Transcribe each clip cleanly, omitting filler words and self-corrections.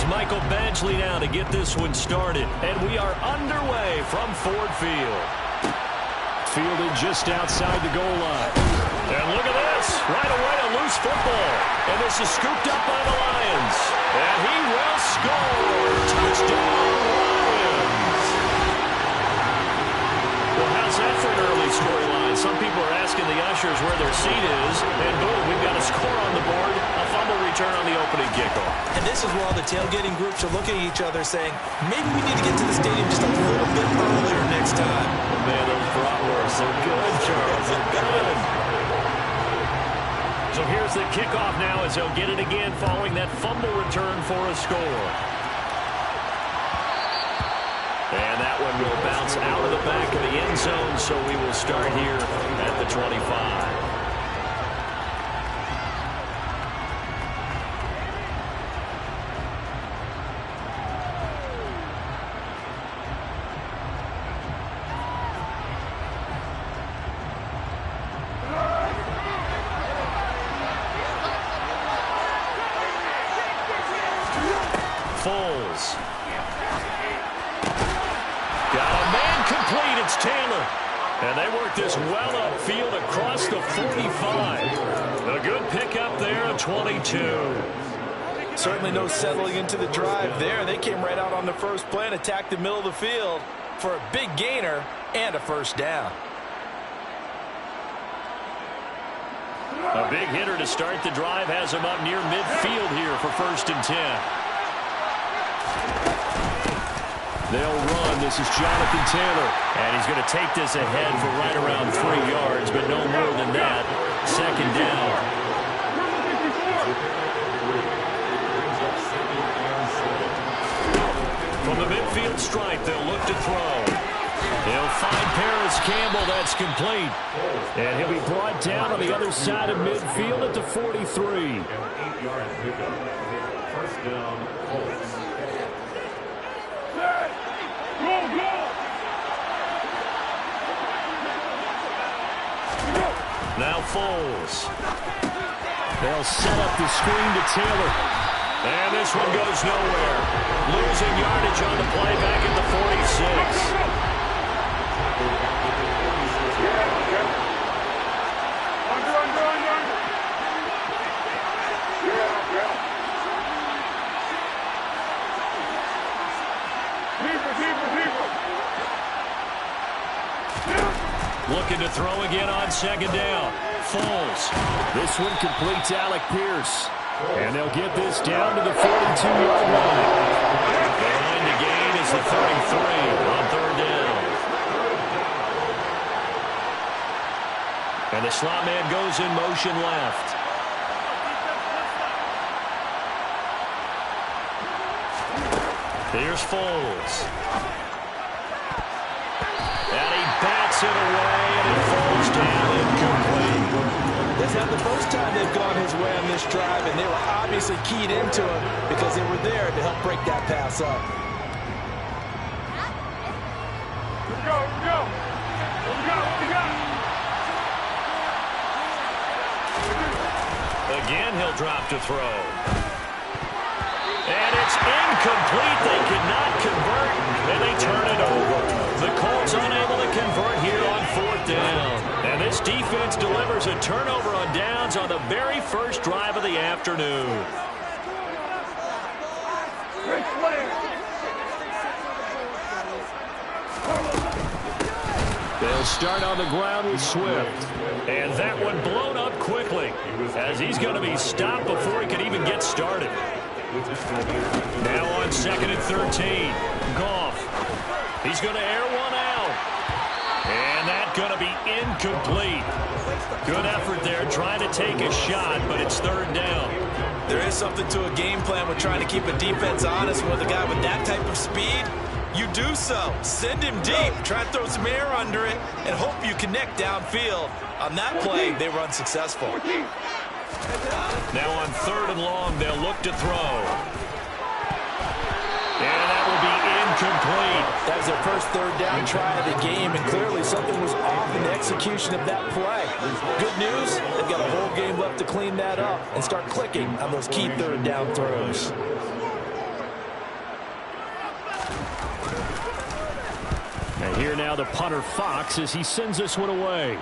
Michael Badgley now to get this one started. And we are underway from Ford Field. Fielded just outside the goal line. And look at this. Right away, a loose football. And this is scooped up by the Lions. And he will score. Touchdown, Lions. Well, how's that for an early storyline? Some people are asking the ushers where their seat is. And boom, we've got a score on the board. A fumble return on the opening kickoff. And this is where all the tailgating groups are looking at each other saying, maybe we need to get to the stadium just a little bit earlier next time. Oh, man, those bratwursts are good, Charles. They're good. So here's the kickoff now as they'll get it again following that fumble return for a score. And that one will bounce out of the back of the end zone, so we will start here at the 25. Foles. Got a man complete. It's Taylor. And they work this well upfield across the 45. A good pickup there, a 22. Certainly no settling into the drive there. They came right out on the first play and attacked the middle of the field for a big gainer and a first down. A big hitter to start the drive has him up near midfield here for 1st and 10. They'll run. This is Jonathan Taylor. And he's going to take this ahead for right around 3 yards, but no more than that. 2nd down. From the midfield stripe, they'll look to throw. They'll find Paris Campbell. That's complete. And he'll be brought down on the other side of midfield at the 43. 8-yard pickup. 1st down, Colts. Now Foles. They'll set up the screen to Taylor. And this one goes nowhere. Losing yardage on the play back at the 46. Looking to throw again on 2nd down. Foles. This one completes Alec Pierce. And they'll get this down to the 42-yard line. Behind the gain is the 33 on 3rd down. And the slot man goes in motion left. Here's Foles. And he bats it away, and it falls down incomplete. That's not the first time they've gone his way on this drive, and they were obviously keyed into him because they were there to help break that pass up. Let's go, let's go. Let's go, let's go. Again, he'll drop to throw. And it's incomplete. They cannot convert, and they turn it over. The Colts unable to convert here on 4th down. And this defense delivers a turnover on downs on the very first drive of the afternoon. They'll start on the ground with Swift. And that one blown up quickly as he's going to be stopped before he can even get started. Now on 2nd and 13. Goff. He's going to air one out. And that's going to be incomplete. Good effort there trying to take a shot, but it's 3rd down. There is something to a game plan with trying to keep a defense honest with a guy with that type of speed. You do so. Send him deep. Try to throw some air under it and hope you connect downfield. On that play, they were unsuccessful. Now on 3rd and long, they'll look to throw. And that will be incomplete. That was their first 3rd down try of the game, and clearly something was off in the execution of that play. Good news, they've got a whole game left to clean that up and start clicking on those key 3rd down throws. here now, the punter Fox, as he sends this one away.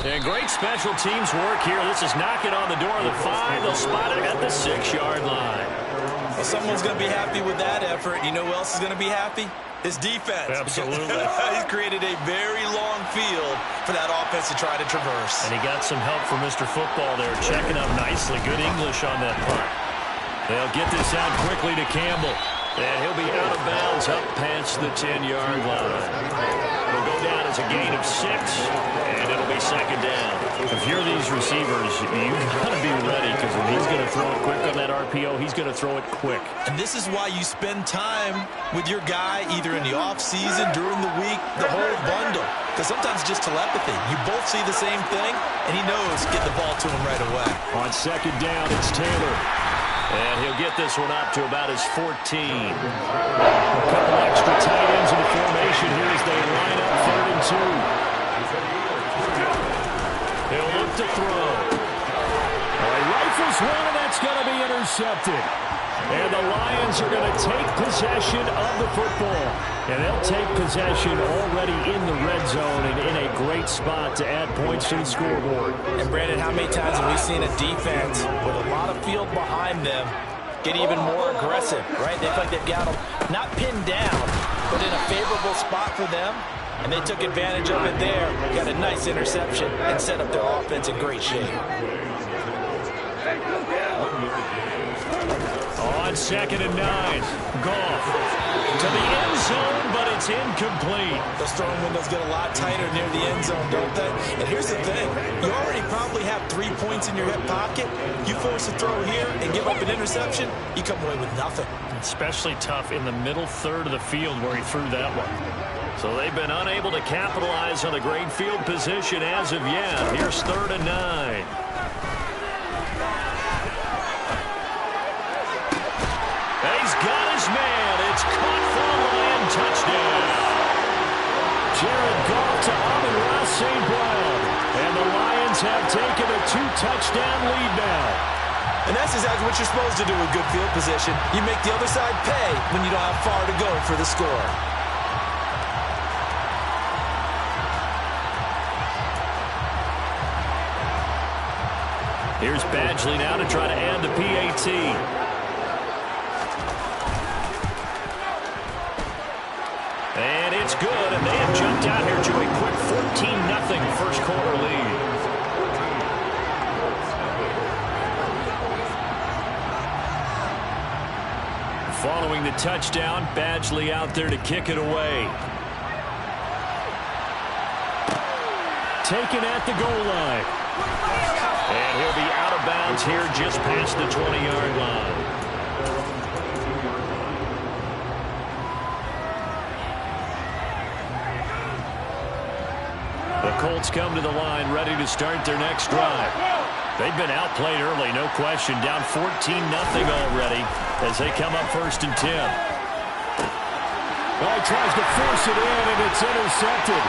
And great special teams work here. This is knocking on the door of the 5. They'll spot it at the 6-yard line. Well, someone's going to be happy with that effort. You know who else is going to be happy? His defense. Absolutely. He's created a very long field for that offense to try to traverse. And he got some help from Mr. Football there, checking up nicely. Good English on that punt. They'll get this out quickly to Campbell. And he'll be out of bounds up past the 10-yard line. It'll go down as a gain of 6, and it'll be second down. If you're these receivers, you've got to be ready, because when he's going to throw it quick on that RPO, he's going to throw it quick. And this is why you spend time with your guy either in the offseason, during the week, the whole bundle. Because sometimes it's just telepathy. You both see the same thing, and he knows get the ball to him right away. On second down, it's Taylor. And he'll get this one up to about his 14. A couple extra tight ends in the formation here as they line up 3rd and 2. He'll look to throw. He rifles one, and that's going to be intercepted. And the Lions are going to take possession of the football. And they'll take possession already in the red zone and in a great spot to add points to the scoreboard. And Brandon, how many times have we seen a defense with a lot of field behind them get even more aggressive, right? They feel like they've got them not pinned down, but in a favorable spot for them. And they took advantage of it there, got a nice interception, and set up their offense in great shape. On 2nd and 9, Goff to the end zone, but it's incomplete. Those throwing windows get a lot tighter near the end zone, don't they? And here's the thing. You already probably have 3 points in your hip pocket. You force a throw here and give up an interception, you come away with nothing. Especially tough in the middle third of the field where he threw that one. So they've been unable to capitalize on the great field position as of yet. Here's 3rd and 9. He's got his man. It's caught for a Lion touchdown. Jared Goff to Amon-Ra St. Brown. And the Lions have taken a 2-touchdown lead now. And that's exactly what you're supposed to do with good field position. You make the other side pay when you don't have far to go for the score. Here's Badgley now to try to add the PAT. And it's good, and they have jumped out here to a quick 14-0 first quarter lead. Following the touchdown, Badgley out there to kick it away. Taken at the goal line. And he'll be out of bounds here just past the 20-yard line. The Colts come to the line ready to start their next drive. They've been outplayed early, no question. Down 14-0 already as they come up 1st and 10. Well, he tries to force it in, and it's intercepted.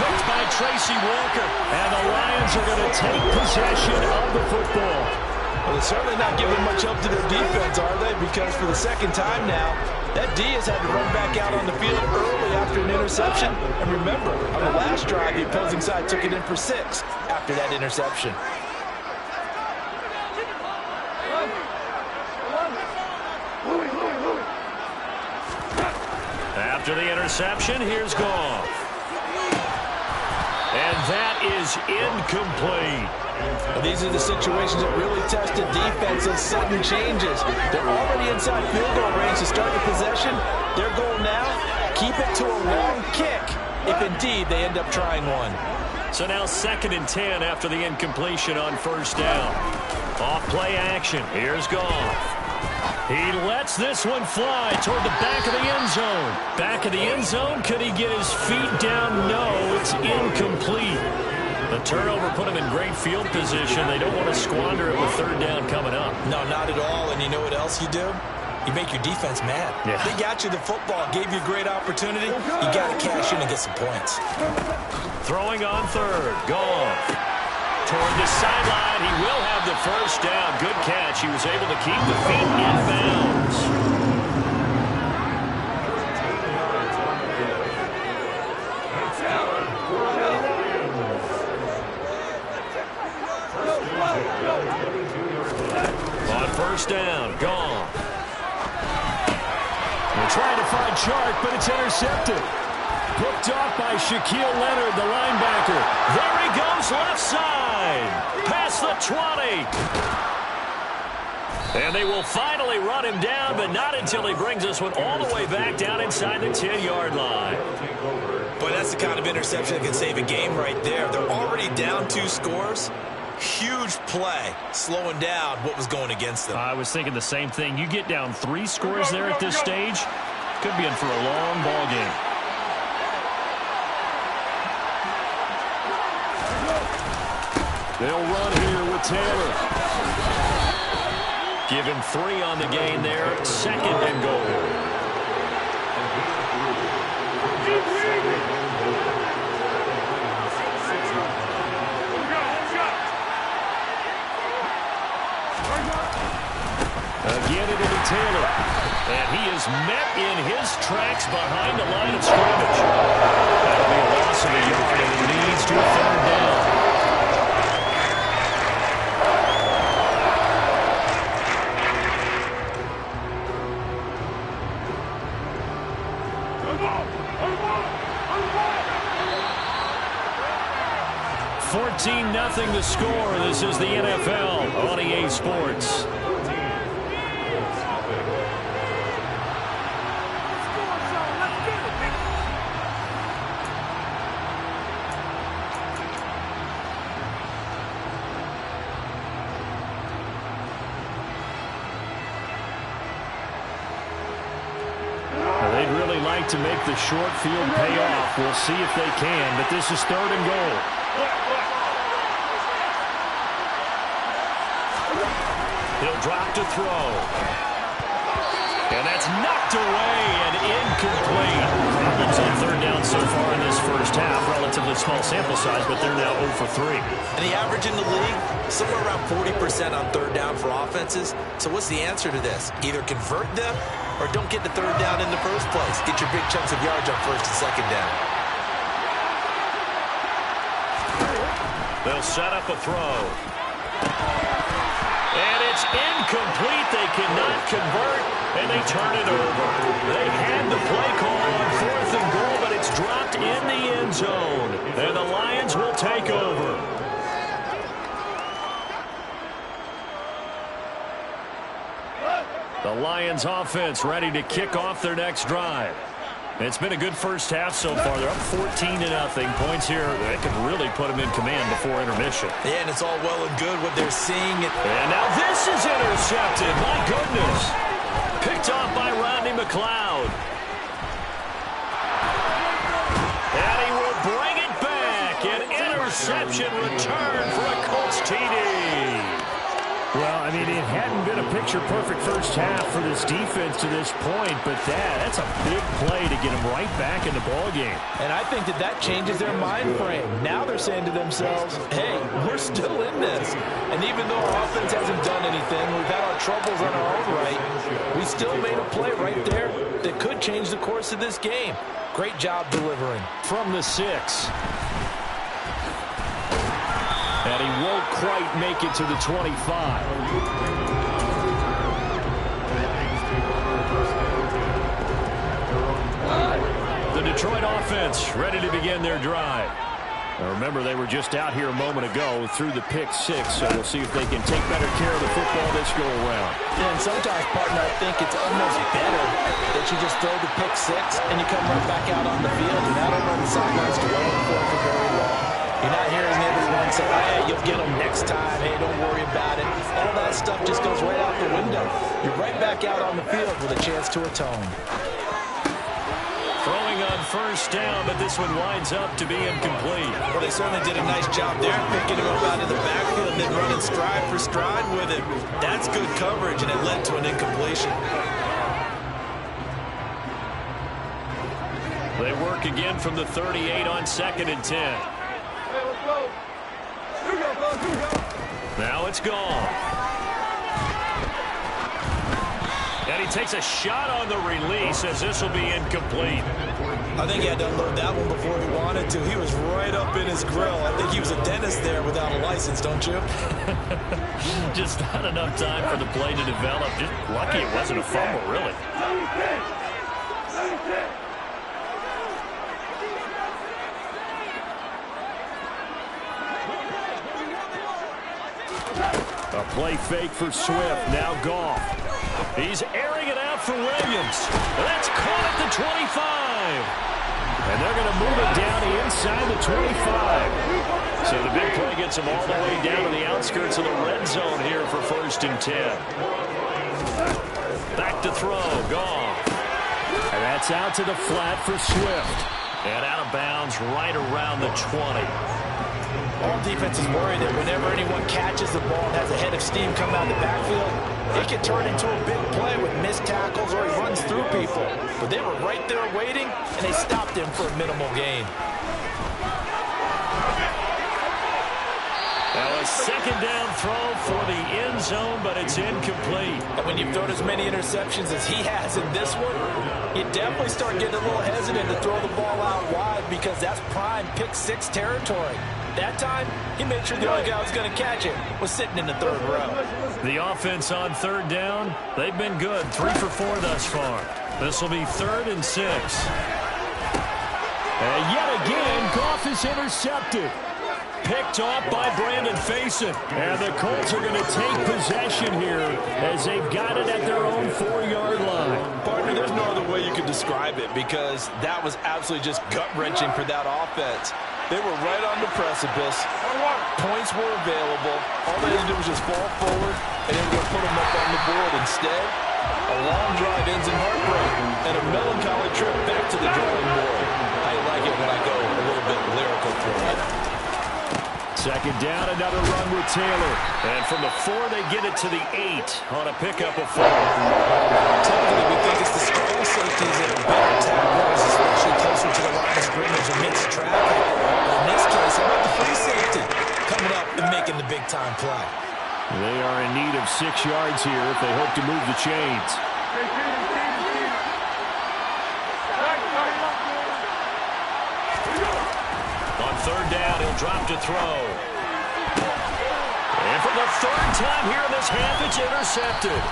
Picked by Tracy Walker. And the Lions are going to take possession of the football. Well, they're certainly not giving much help to their defense, are they? Because for the second time now, that D has had to run back out on the field early after an interception. And remember, on the last drive, the opposing side took it in for 6 after that interception. After the interception, here's Goff. And that is incomplete. Well, these are the situations that really test a defense, those sudden changes. They're already inside field goal range to start the possession. Their goal now, keep it to a long kick, if indeed they end up trying one. So now 2nd and 10 after the incompletion on 1st down. Off play action. Here's Goff. He lets this one fly toward the back of the end zone. Back of the end zone. Could he get his feet down? No, it's incomplete. The turnover put him in great field position. They don't want to squander it with 3rd down coming up. No, not at all. And you know what else you do? You make your defense mad. Yeah. They got you the football, gave you a great opportunity. You got to cash in and get some points. Throwing on 3rd. Goff. Toward the sideline. He will have the 1st down. Good catch. He was able to keep the feet in bounds. Trying to find Chark, but it's intercepted. Picked off by Shaquille Leonard, the linebacker. There he goes, left side. Past the 20. And they will finally run him down, but not until he brings us one all the way back down inside the 10-yard line. Boy, that's the kind of interception that can save a game right there. They're already down 2 scores. Huge play, slowing down what was going against them. I was thinking the same thing. You get down 3 scores there at this stage, could be in for a long ball game. They'll run here with Taylor. Give him 3 on the gain there. 2nd and goal. Again, it'll be Taylor. And he is met in his tracks behind the line of scrimmage. That'll be a loss of a yard, and it leads to a 3rd down. Nothing to score. This is the NFL on EA Sports. They'd really like to make the short field pay off. We'll see if they can, but this is 3rd and goal. He'll drop to throw. And that's knocked away and incomplete. Problems on 3rd down so far in this first half. Relatively small sample size, but they're now 0 for 3. And the average in the league, somewhere around 40% on 3rd down for offenses. So what's the answer to this? Either convert them or don't get the 3rd down in the first place. Get your big chunks of yards on 1st and 2nd down. They'll set up a throw. And it's incomplete. They cannot convert, and they turn it over. They had the play call on 4th and goal, but it's dropped in the end zone. And the Lions will take over. The Lions offense ready to kick off their next drive. It's been a good first half so far. They're up 14-0. Points here that could really put them in command before intermission. Yeah, and it's all well and good what they're seeing. And now this is intercepted. My goodness. Picked off by Rodney McLeod. And he will bring it back. An interception return for a Colts TD. Well, I mean, it hadn't been a picture-perfect first half for this defense to this point, but that's a big play to get them right back in the ballgame. And I think that changes their mind frame. Now they're saying to themselves, hey, we're still in this. And even though our offense hasn't done anything, we've had our troubles on our own right, we still made a play right there that could change the course of this game. Great job delivering. From the 6. And he won't quite make it to the 25. The Detroit offense ready to begin their drive. Now remember, they were just out here a moment ago through the pick 6, so we'll see if they can take better care of the football this go around. Yeah, and sometimes, partner, I think it's almost better that you just throw the pick 6 and you come right back out on the field. You're not over on the sidelines dwelling for very long. You're not hearing everyone say, hey, you'll get them next time. Hey, don't worry about it. All that stuff just goes right out the window. You're right back out on the field with a chance to atone. Throwing on 1st down, but this one winds up to be incomplete. Well, they certainly did a nice job there, picking him up out of the backfield and then running stride for stride with him. That's good coverage, and it led to an incompletion. They work again from the 38 on 2nd and 10. Now it's gone. And he takes a shot on the release as this will be incomplete. I think he had to unload that one before he wanted to. He was right up in his grill. I think he was a dentist there without a license, don't you? Just not enough time for the play to develop. Just lucky it wasn't a fumble, really. A play fake for Swift. Now Goff. He's airing it out for Williams. That's caught at the 25. And they're going to move it down the inside the 25. So the big play gets them all the way down to the outskirts of the red zone here for 1st and 10. Back to throw. Goff. And that's out to the flat for Swift. And out of bounds right around the 20. All defenses worry that whenever anyone catches the ball and has a head of steam coming out of the backfield, it can turn into a big play with missed tackles or he runs through people. But they were right there waiting, and they stopped him for a minimal gain. Now a second down throw for the end zone, but it's incomplete. And when you've thrown as many interceptions as he has in this one, you definitely start getting a little hesitant to throw the ball out wide because that's prime pick six territory. That time, he made sure the only guy who was going to catch it was sitting in the third row. The offense on third down, they've been good. 3 for 4 thus far. This will be 3rd and 6. And yet again, Goff is intercepted. Picked off by Brandon Facyson. And the Colts are going to take possession here as they've got it at their own 4-yard line. Partner, there's no other way you could describe it because that was absolutely just gut-wrenching for that offense. They were right on the precipice. Points were available. All they had to do was just fall forward, and they were going to put them up on the board. Instead, a long drive ends in heartbreak and a melancholy trip back to the drawing board. I like it when I go a little bit lyrical for it. Second down, another run with Taylor. And from the 4, they get it to the 8 on a pickup of 4. Typically, we think it's the strong safeties that are better tacklers, especially closer to the line of scrimmage amidst traffic. In this case, how about the free safety coming up and making the big-time play? They are in need of 6 yards here if they hope to move the chains. On third down, he'll drop to throw. And for the 3rd time here in this half, it's intercepted.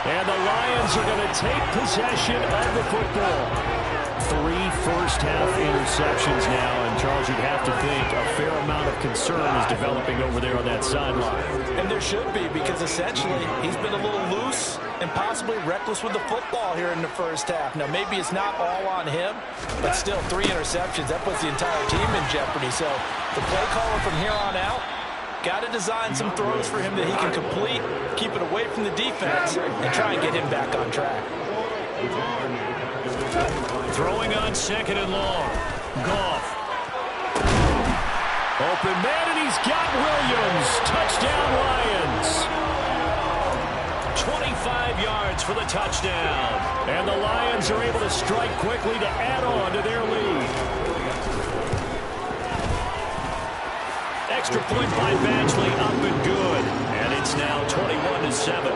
And the Lions are going to take possession of the football. 3 first-half interceptions now, and Charles, you'd have to think a fair amount of concern is developing over there on that sideline. And there should be, because essentially he's been a little loose and possibly reckless with the football here in the first half. Now, maybe it's not all on him, but still 3 interceptions. That puts the entire team in jeopardy. So the play caller from here on out, got to design some throws for him that he can complete, keep it away from the defense, and try and get him back on track. Throwing on 2nd and long. Goff. Open man, and he's got Williams. Touchdown, Lions. 25 yards for the touchdown. And the Lions are able to strike quickly to add on to their lead. Extra point by Badgley, up and good. And it's now 21-7.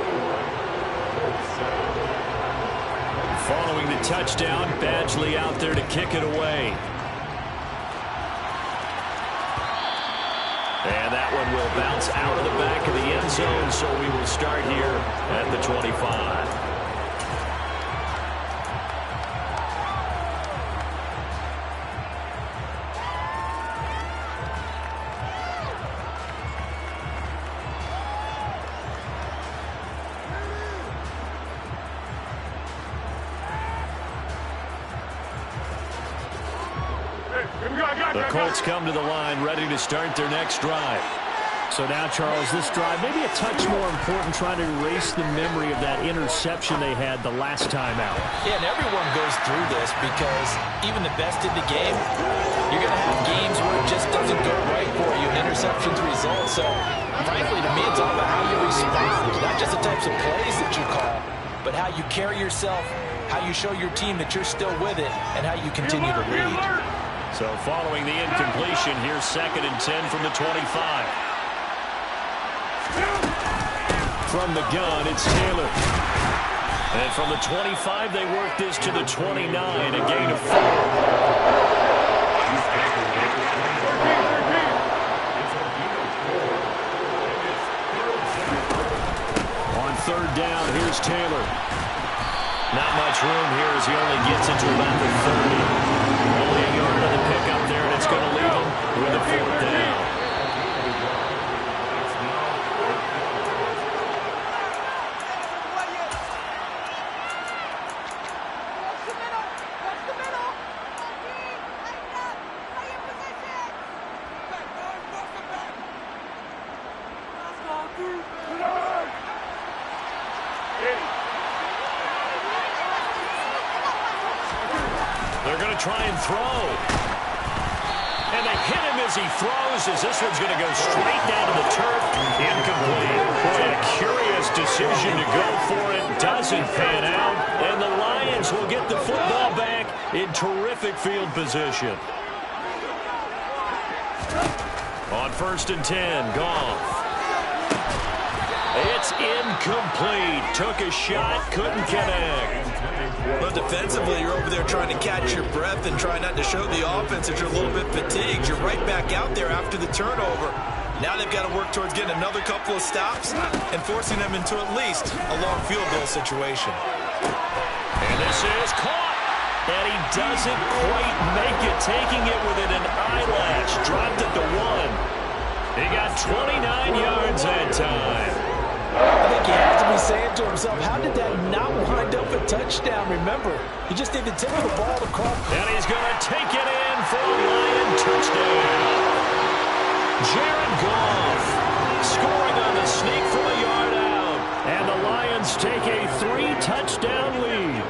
Following the touchdown, Badgley out there to kick it away. And that one will bounce out of the back of the end zone, so we will start here at the 25. The Colts come to the line ready to start their next drive. So now, Charles, this drive maybe a touch more important, trying to erase the memory of that interception they had the last time out. Yeah, and everyone goes through this because even the best in the game, you're going to have games where it just doesn't go right for you, and interceptions result. So, frankly, to me, it's all about how you respond, not just the types of plays that you call, but how you carry yourself, how you show your team that you're still with it, and how you continue to lead. So following the incompletion, here's 2nd and 10 from the 25. From the gun, it's Taylor. And from the 25, they work this to the 29, a gain of 4. On 3rd down, here's Taylor. Not much room here as he only gets it to about the 30. Only a yard on the pickup there, and it's going to leave him with a 4th down. They're going to try and throw. And they hit him as he throws, as this one's going to go straight down to the turf. Incomplete. Boy, a curious decision to go for it. Doesn't pan out. And the Lions will get the football back in terrific field position. On 1st and 10, Goff. It's incomplete. Took a shot, couldn't connect. Well, defensively, you're over there trying to catch your breath and try not to show the offense that you're a little bit fatigued. You're right back out there after the turnover. Now they've got to work towards getting another couple of stops and forcing them into at least a long field goal situation. And this is caught. And he doesn't quite make it, taking it within an eyelash. Dropped it to 1. He got 29 yards that time. I think he has to be saying to himself, how did that not wind up a touchdown? Remember, he just did the tip of the ball to Carl. And he's going to take it in for a Lion touchdown. Jared Goff scoring on the sneak from a yard out. And the Lions take a 3-touchdown lead.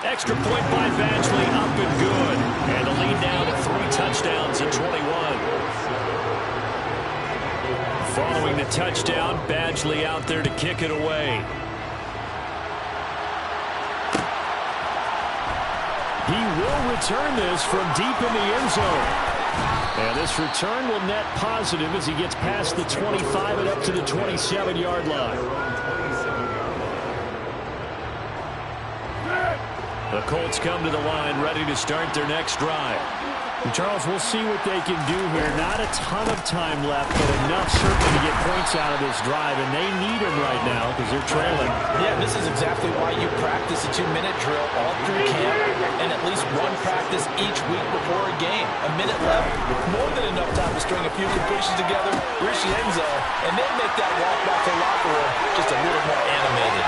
Extra point by Badgley, up and good. And the lead now to 3 touchdowns at 21. Following the touchdown, Badgley out there to kick it away. He will return this from deep in the end zone. And this return will net positive as he gets past the 25 and up to the 27-yard line. The Colts come to the line, ready to start their next drive. Charles, we'll see what they can do here. Not a ton of time left, but enough certainly to get points out of this drive, and they need them right now because they're trailing. Yeah, this is exactly why you practice a 2-minute drill all through camp and at least one practice each week before a game. A minute left, more than enough time to string a few completions together, reach the end zone, and then make that walk back to the locker room just a little more animated.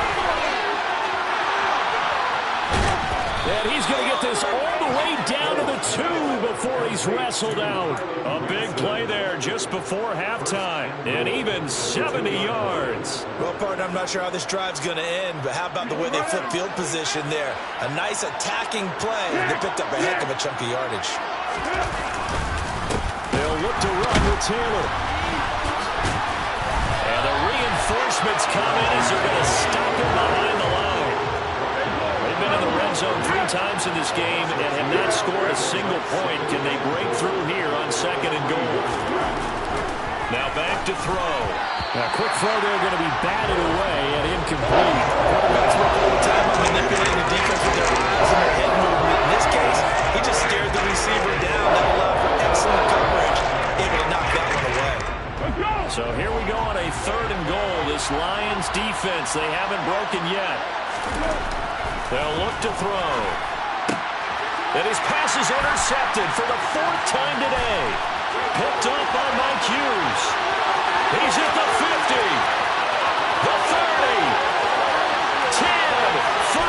And he's going to get this all the way down to the 2 before he's wrestled out. A big play there just before halftime. And even 70 yards. Well, partner, I'm not sure how this drive's going to end, but how about the way they flip field position there? A nice attacking play. They picked up a heck of a chunk of yardage. They'll look to run with Taylor. And the reinforcements come in as they're going to stop him behind the line. Been in the red zone 3 times in this game and have not scored a single point. Can they break through here on 2nd and goal? Now back to throw. Now quick throw there, going to be batted away and incomplete. Quarterbacks work all the time on manipulating the defense with their eyes and their head movement. In this case, he just stared the receiver down. That allowed for excellent coverage, able to knock that one away. So here we go on a 3rd and goal. This Lions defense, they haven't broken yet. They'll look to throw. And his pass is intercepted for the 4th time today. Picked up by Mike Hughes. He's at the 50. The 30. 10. 5.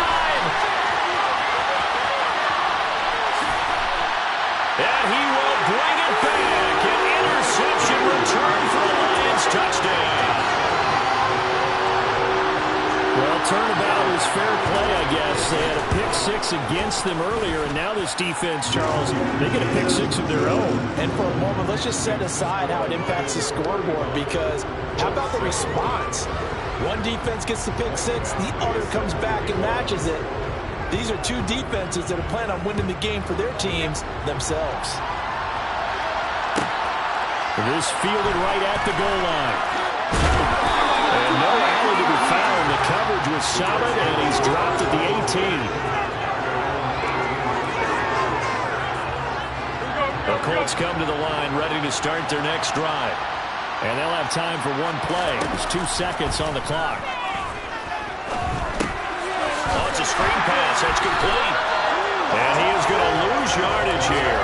And he will bring it back. An interception return for the Lions touchdown. Well, turnabout is fair play, I guess. They had a pick-6 against them earlier, and now this defense, Charles, they get a pick-6 of their own. And for a moment, let's just set aside how it impacts the scoreboard, because how about the response? One defense gets the pick-6, the other comes back and matches it. These are 2 defenses that are planning on winning the game for their teams themselves. This fielded right at the goal line. And no alley to be found. The coverage was solid, and he's dropped at the 18. The Colts come to the line, ready to start their next drive. And they'll have time for one play. There's 2 seconds on the clock. screen pass. That's complete. And he is going to lose yardage here.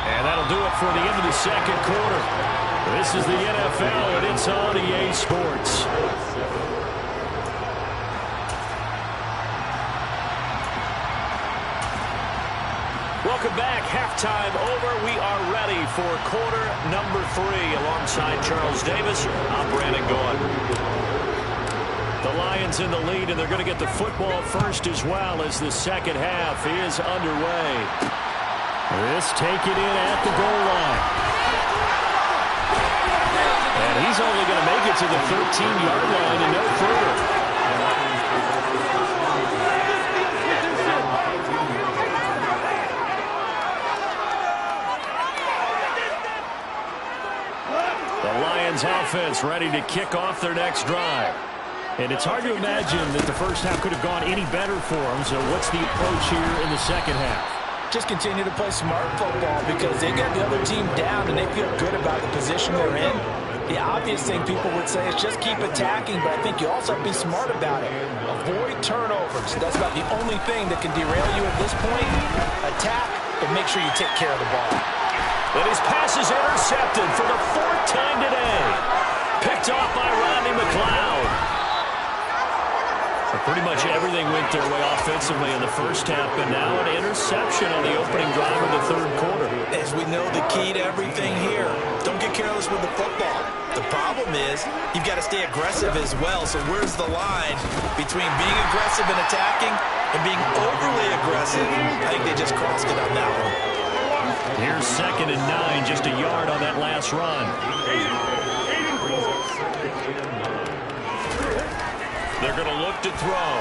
And that'll do it for the end of the second quarter. This is the NFL, and it's on EA Sports. Welcome back. Halftime over. We are ready for quarter number 3. Alongside Charles Davis, I'm Brandon Gaudin. The Lions in the lead, and they're going to get the football first as well as the second half is underway. This taken in at the goal line. And he's only going to make it to the 13-yard line and no further. Offense ready to kick off their next drive. And it's hard to imagine that the first half could have gone any better for them. So what's the approach here in the second half? Just continue to play smart football because they got the other team down and they feel good about the position they're in. The obvious thing people would say is just keep attacking, but I think you also have to be smart about it. Avoid turnovers. That's about the only thing that can derail you at this point. Attack, but make sure you take care of the ball. And his pass is intercepted for the 4th time today. Picked off by Rodney McLeod. So pretty much everything went their way offensively in the first half, but now an interception on the opening drive of the third quarter. As we know, the key to everything here, don't get careless with the football. The problem is you've got to stay aggressive as well. So where's the line between being aggressive and attacking and being overly aggressive? I think they just crossed it on that one. Here's 2nd and 9, just a yard on that last run. They're going to look to throw.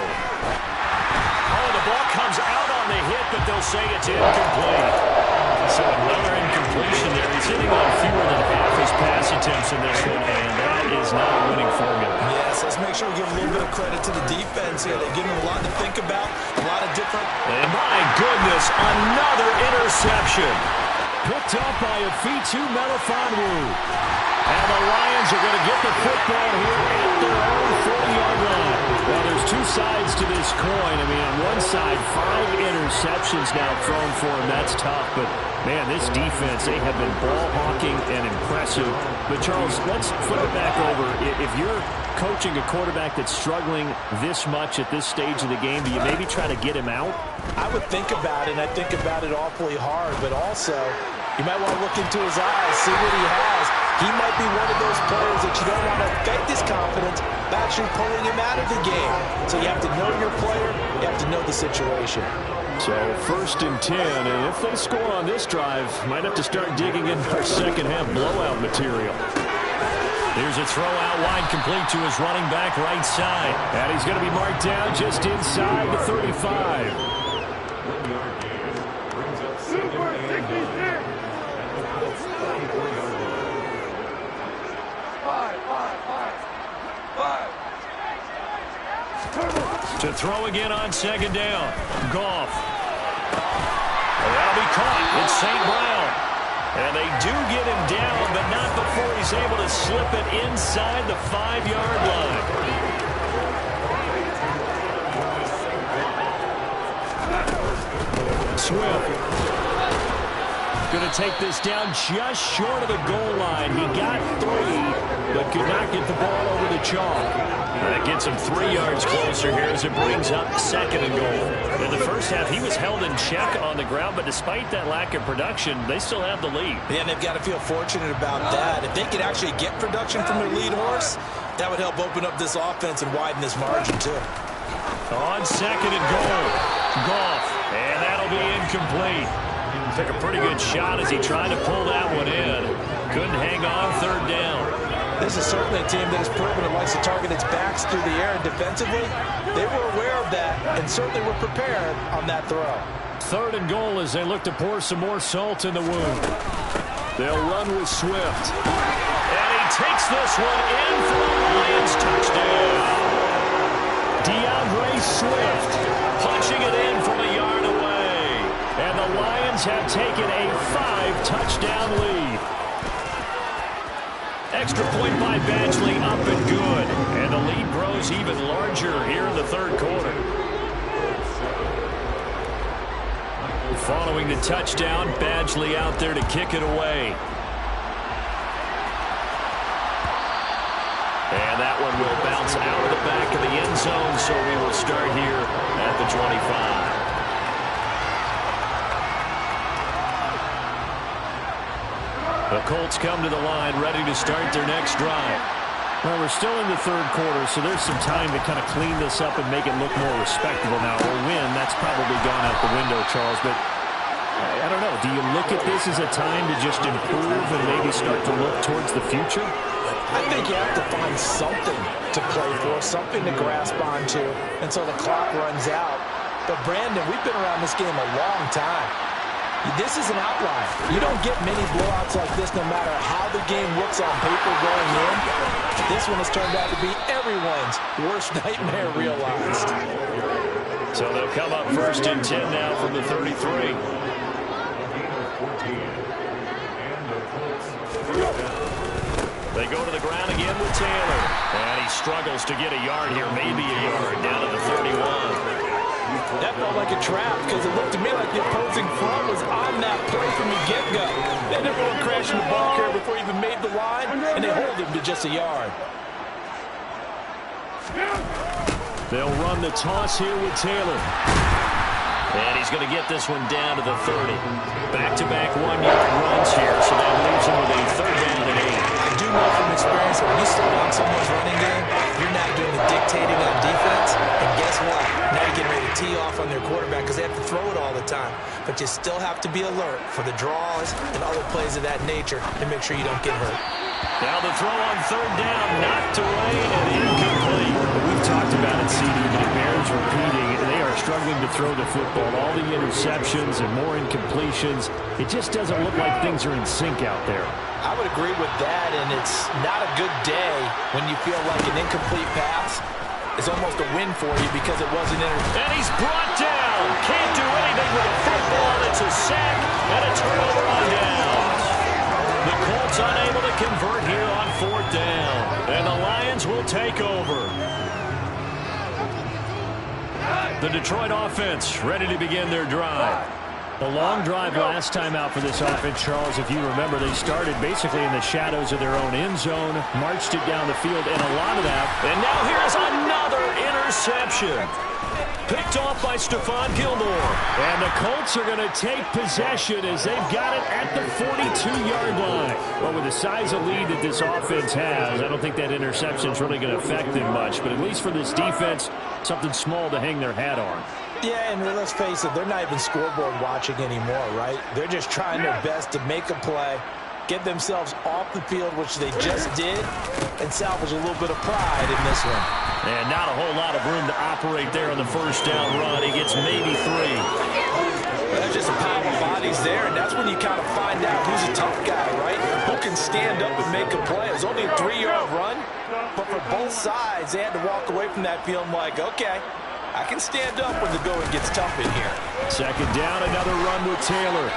Oh, the ball comes out on the hit, but they'll say it's incomplete. So another incompletion there. He's hitting on fewer than half his pass attempts in this one, and that is not a winning formula. Yes, let's make sure we give a little bit of credit to the defense here. They've given them a lot to think about, a lot of different... And my goodness, another interception. Picked up by Afitu Melifonwu. And the Lions are going to get the football here at their own 40-yard line. Well, there's two sides to this coin. I mean, on one side, 5 interceptions now thrown for him. That's tough. But, man, this defense, they have been ball hawking and impressive. But, Charles, let's flip it back over. If you're coaching a quarterback that's struggling this much at this stage of the game, do you maybe try to get him out? I would think about it, and I think about it awfully hard. But also, you might want to look into his eyes, see what he has. He might be one of those players that you don't want to affect his confidence by actually pulling him out of the game. So you have to know your player. You have to know the situation. So 1st and 10, and if they score on this drive, might have to start digging into our second half blowout material. Here's a throw out wide, complete to his running back right side. And he's going to be marked down just inside the 35. To throw again on 2nd down. Goff. That'll be caught. It's St. Brown. And they do get him down, but not before he's able to slip it inside the 5-yard line. Swift. Going to take this down just short of the goal line. He got 3, but could not get the ball over the chalk. That gets him 3 yards closer here as it brings up 2nd and goal. In the first half, he was held in check on the ground, but despite that lack of production, they still have the lead. Yeah, and they've got to feel fortunate about that. If they could actually get production from their lead horse, that would help open up this offense and widen this margin, too. On 2nd and goal, Goff, and that'll be incomplete. Took a pretty good shot as he tried to pull that one in. Couldn't hang on 3rd down. This is certainly a team that has proven it likes to target its backs through the air, and defensively, they were aware of that and certainly were prepared on that throw. 3rd and goal as they look to pour some more salt in the wound. They'll run with Swift. And he takes this one in for the Lions touchdown. DeAndre Swift punching it in from a yard away. And the Lions have taken a 5-touchdown lead. Extra point by Badgley, up and good. And the lead grows even larger here in the third quarter. Following the touchdown, Badgley out there to kick it away. And that one will bounce out of the back of the end zone, so we will start here at the 25. The Colts come to the line, ready to start their next drive. Well, we're still in the third quarter, so there's some time to kind of clean this up and make it look more respectable now. Or win, that's probably gone out the window, Charles. But I don't know. Do you look at this as a time to just improve and maybe start to look towards the future? I think you have to find something to play for, something to grasp onto until the clock runs out. But, Brandon, we've been around this game a long time. This is an outlier. You don't get many blowouts like this no matter how the game looks on paper going in. This one has turned out to be everyone's worst nightmare realized. So they'll come up 1st and 10 now from the 33. They go to the ground again with Taylor. And he struggles to get a yard here, maybe a yard, down to the 31. That felt like a trap because it looked to me like the opposing front was on that play from the get-go. They didn't want to crash in the ball carrier before he even made the line, and they hold him to just a yard. They'll run the toss here with Taylor. And he's going to get this one down to the 30. Back-to-back one-yard runs here, so that leaves him with a 3rd down and 8. I do know from experience that when you slow down someone's running game, you're not doing the dictating on defense. And guess what? Now you're getting ready to tee off on their quarterback because they have to throw it all the time. But you still have to be alert for the draws and other plays of that nature to make sure you don't get hurt. Now the throw on 3rd down, knocked away and incomplete. We've talked about it, CD, but it bears repeating. They are struggling to throw the football. All the interceptions and more incompletions. It just doesn't look like things are in sync out there. I would agree with that, and it's not a good day when you feel like an incomplete pass is almost a win for you because it wasn't And he's brought down. Can't do anything with a football. It's a sack and a turnover on downs. The Colts unable to convert here on 4th down. And the Lions will take over. The Detroit offense ready to begin their drive. The long drive last time out for this offense, Charles, if you remember, they started basically in the shadows of their own end zone, marched it down the field, and a lot of that. And now here's another interception. Picked off by Stephon Gilmore. And the Colts are going to take possession as they've got it at the 42-yard line. Well, with the size of lead that this offense has, I don't think that interception is really going to affect them much. But at least for this defense, something small to hang their hat on. Yeah, and let's face it, they're not even scoreboard watching anymore, right? They're just trying their best to make a play, get themselves off the field, which they just did, and salvage a little bit of pride in this one. And not a whole lot of room to operate there on the 1st down run. He gets maybe 3. Well, there's just a pile of bodies there, and that's when you kind of find out who's a tough guy, right? Who can stand up and make a play. It was only a 3-yard run, but for both sides, they had to walk away from that field like, okay, I can stand up when the going gets tough in here. 2nd down, another run with Taylor.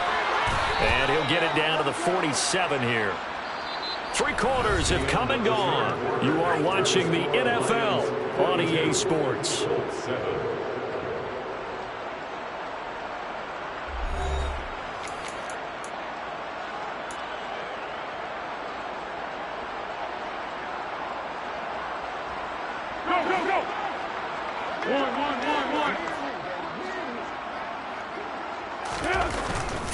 And he'll get it down to the 47 here. 3 quarters have come and gone. You are watching the NFL on EA Sports. Go, go, go! One.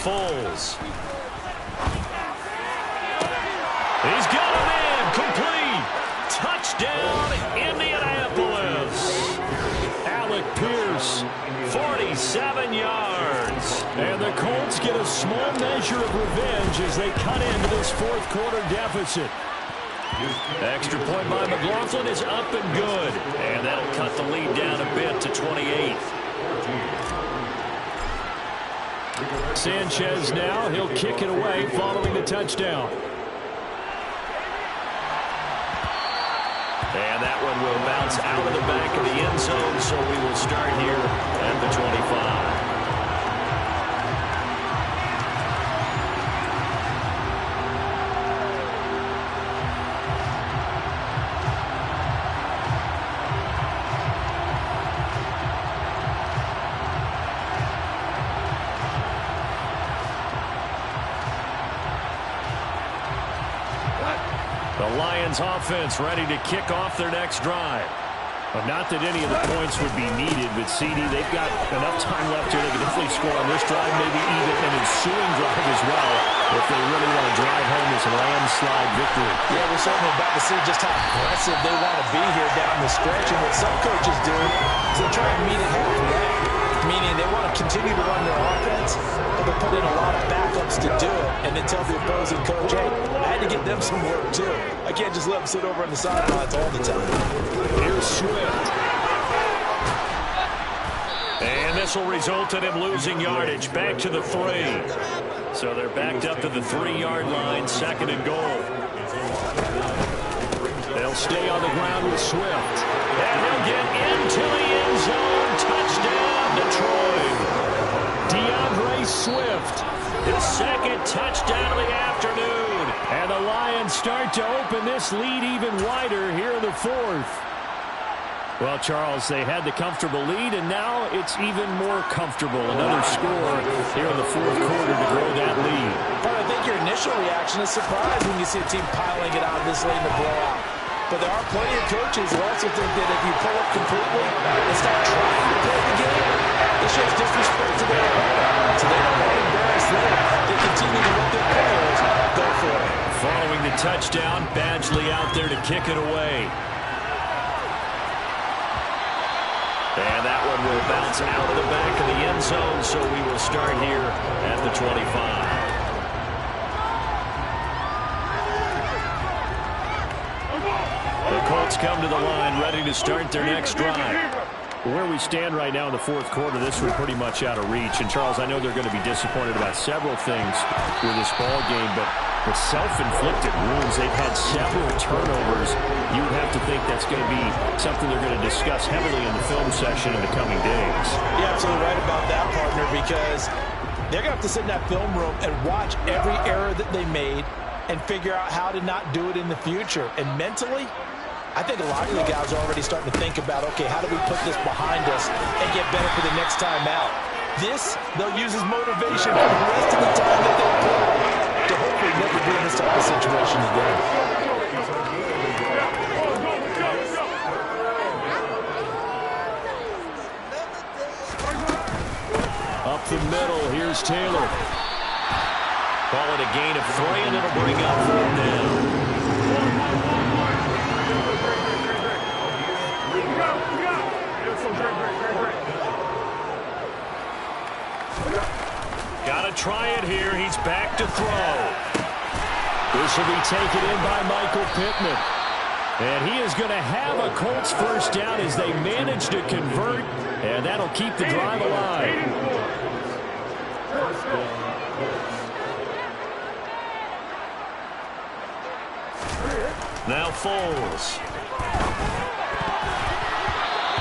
Foles. He's got him in. Complete. Touchdown, Indianapolis. Alec Pierce, 47 yards. And the Colts get a small measure of revenge as they cut into this 4th quarter deficit. Extra point by McLaughlin is up and good. And that'll cut the lead down a bit to 28. Sanchez now. He'll kick it away following the touchdown. And that one will bounce out of the back of the end zone, so we will start here at the 25. The Lions offense ready to kick off their next drive. Well, not that any of the points would be needed, but CD, they've got enough time left here. They can definitely score on this drive, maybe even an ensuing drive as well, if they really want to drive home this landslide victory. Yeah, we're certainly about to see just how aggressive they want to be here down the stretch. And what some coaches do is they try and meet it halfway, meaning they want to continue to run their offense, but they put in a lot of backups to do it, and then tell the opposing coach, hey, I had to get them some work too. I can't just let them sit over on the sidelines all the time. Here's Swift. And this will result in him losing yardage. Back to the 3. So they're backed up to the 3-yard line, 2nd and goal. They'll stay on the ground with Swift. And he'll get into the end zone. Touchdown, Detroit. DeAndre Swift, his 2nd touchdown of the afternoon. And the Lions start to open this lead even wider here in the 4th. Well, Charles, they had the comfortable lead, and now it's even more comfortable. Another score here in the 4th quarter to grow that lead. But I think your initial reaction is surprise when you see a team piling it out this late in the blowout. But there are plenty of coaches who also think that if you pull up completely and start trying to play the game, it shows disrespect to their opponent. So they don't want to embarrass them. They continue to let their players go for it. Following the touchdown, Badgley out there to kick it away. And that one will bounce out of the back of the end zone, so we will start here at the 25. The Colts come to the line, ready to start their next drive. Where we stand right now in the 4th quarter, this was pretty much out of reach. And, Charles, I know they're going to be disappointed about several things with this ball game, but the self-inflicted wounds, they've had several turnovers. You would have to think that's going to be something they're going to discuss heavily in the film session in the coming days. You're absolutely right about that, partner, because they're going to have to sit in that film room and watch every error that they made and figure out how to not do it in the future. And mentally, I think a lot of the guys are already starting to think about, okay, how do we put this behind us and get better for the next time out? This, they'll use as motivation for the rest of the time that they play to hopefully never be in this type of situation again. Up the middle, here's Taylor. Call it a gain of 3, and it'll bring up 4th down. Got to try it here. He's back to throw. This will be taken in by Michael Pittman. And he is going to have a Colts first down as they manage to convert, and that'll keep the drive alive. Now Foles.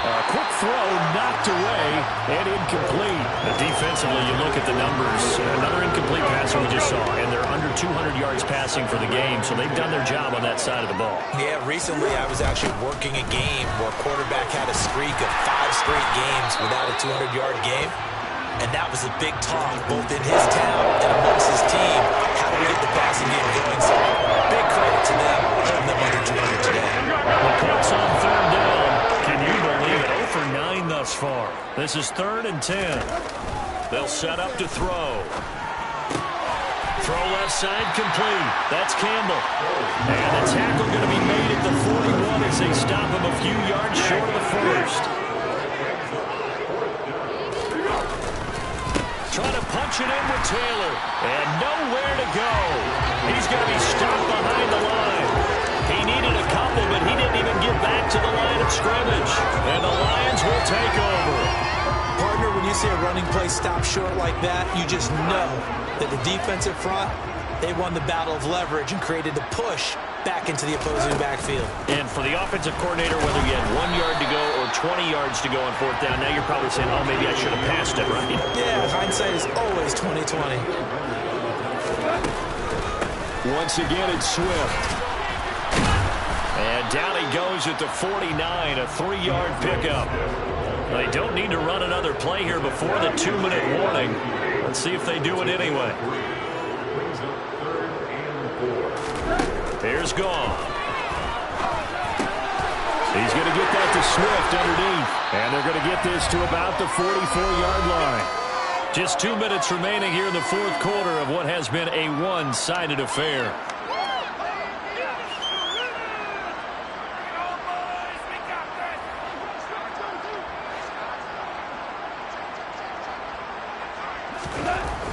A quick throw knocked away and incomplete. But defensively, you look at the numbers. Another incomplete passer we just saw, and they're under 200 yards passing for the game, so they've done their job on that side of the ball. Yeah, recently I was actually working a game where a quarterback had a streak of 5 straight games without a 200-yard game. And that was a big talk, both in his town and amongst his team. How do we get the passing game going? So big credit to them, holding them under 200 today. The Colts on 3rd down. Can you believe it? 0 for 9 thus far. This is 3rd and 10. They'll set up to throw. Throw left side complete. That's Campbell. And the tackle going to be made at the 41 as they stop him a few yards short of the 1st. Trying to punch it in with Taylor. And nowhere to go. He's going to be stopped behind the line. He needed a couple, but he didn't even get back to the line of scrimmage. And the Lions will take over. Partner, when you see a running play stop short like that, you just know that the defensive front, they won the battle of leverage and created the push back into the opposing backfield. And for the offensive coordinator, whether you had 1 yard to go or 20 yards to go on 4th down, now you're probably saying, oh, maybe I should have passed it, right? Yeah, hindsight is always 20/20. Once again, it's Swift. And down he goes at the 49, a 3-yard pickup. They don't need to run another play here before the 2-minute warning. Let's see if they do it anyway. Here's Goff. He's going to get that to Swift underneath. And they're going to get this to about the 44-yard line. Just 2 minutes remaining here in the fourth quarter of what has been a one-sided affair.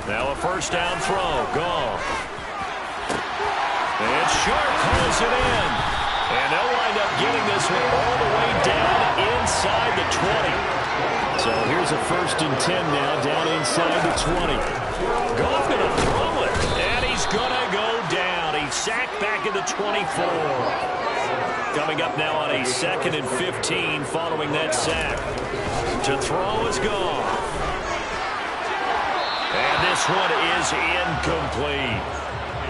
Now a first down throw. Goff. And Sharp pulls it in. And they'll wind up getting this one all the way down inside the 20. So here's a 1st and 10 now, down inside the 20. Goff going to throw it. And he's going to go down. He's sacked back at the 24. Coming up now on a 2nd and 15 following that sack. To throw is Goff. And this one is incomplete.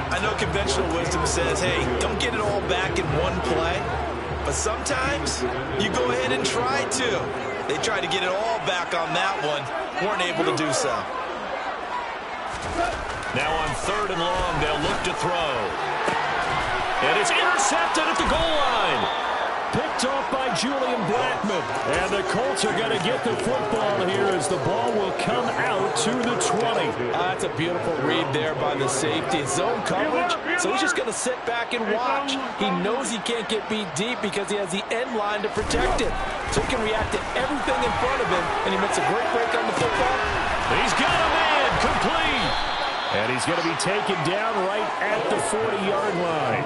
I know conventional wisdom says, hey, don't get it all back in one play. But sometimes you go ahead and try to. They tried to get it all back on that one. Weren't able to do so. Now on 3rd and long, they'll look to throw. And it's intercepted at the goal line. Picked off by Julian Blackmon. And the Colts are going to get the football here as the ball will come out to the 20. That's a beautiful read there by the safety. Zone coverage, so he's just going to sit back and watch. He knows he can't get beat deep because he has the end line to protect him. So he can react to everything in front of him, and he makes a great break on the football. He's got a man complete. And he's going to be taken down right at the 40-yard line.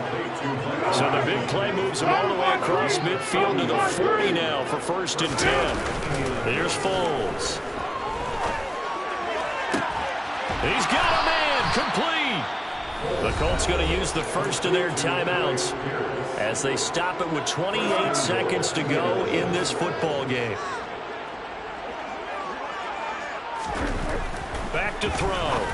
So the big play moves him all the way across midfield to the 40 now for 1st and 10. Here's Foles. He's got a man complete. The Colts going to use the first of their timeouts as they stop it with 28 seconds to go in this football game. Back to throw.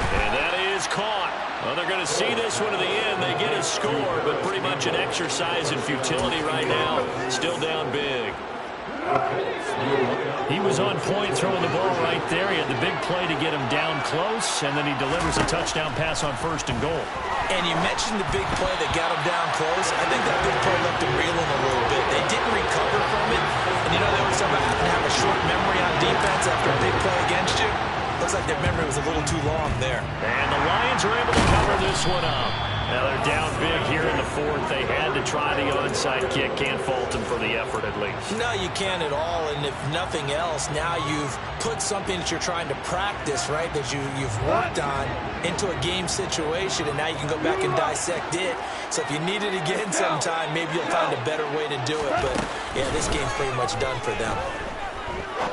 And that is caught. Well, they're going to see this one to the end. They get a score, but pretty much an exercise in futility right now. Still down big. He was on point throwing the ball right there. He had the big play to get him down close, and then he delivers a touchdown pass on 1st and goal. And you mentioned the big play that got him down close. I think that big play left him reeling a little bit. They didn't recover from it. And you know, they always talk about having to have a short memory on defense after a big play against you. Looks like their memory was a little too long there. And the Lions are able to cover this one up. Now they're down big here in the 4th. They had to try the onside kick. Can't fault them for the effort at least. No, you can't at all. And if nothing else, now you've put something that you're trying to practice, right, that you've worked on into a game situation, and now you can go back and dissect it. So if you need it again sometime, maybe you'll find a better way to do it. But, yeah, this game's pretty much done for them.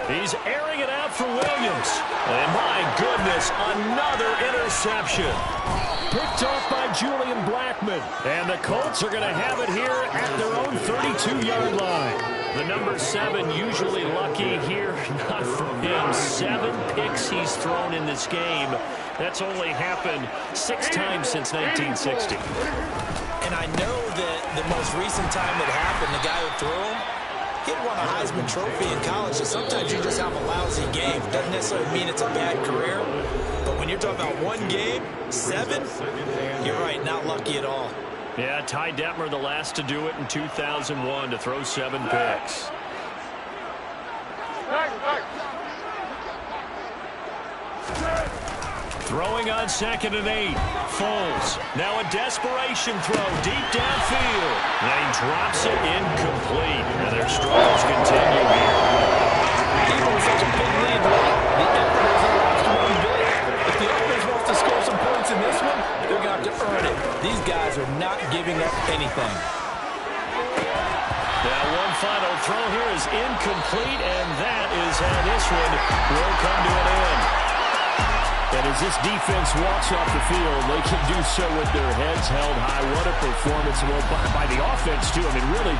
He's airing it out for Williams. And my goodness, another interception. Picked off by Julian Blackmon. And the Colts are going to have it here at their own 32-yard line. The number 7 usually lucky here. Not for him. 7 picks he's thrown in this game. That's only happened 6 times since 1960. And I know that the most recent time it happened, the guy who threw him, he had won a Heisman Trophy in college, so sometimes you just have a lousy game. Doesn't necessarily mean it's a bad career, but when you're talking about one game, 7, you're right, not lucky at all. Yeah, Ty Detmer, the last to do it in 2001, to throw 7 picks. Throwing on 2nd and 8. Foles. Now a desperation throw deep downfield. And he drops it incomplete. And their struggles continue here. Even with such a big lead, the effort isn't lost one bit. If the offense wants to score some points in this one, they're going to have to earn it. These guys are not giving up anything. Now one final throw here is incomplete, and that is how this one will come to an end. And as this defense walks off the field, they can do so with their heads held high. What a performance by the offense, too. I mean, really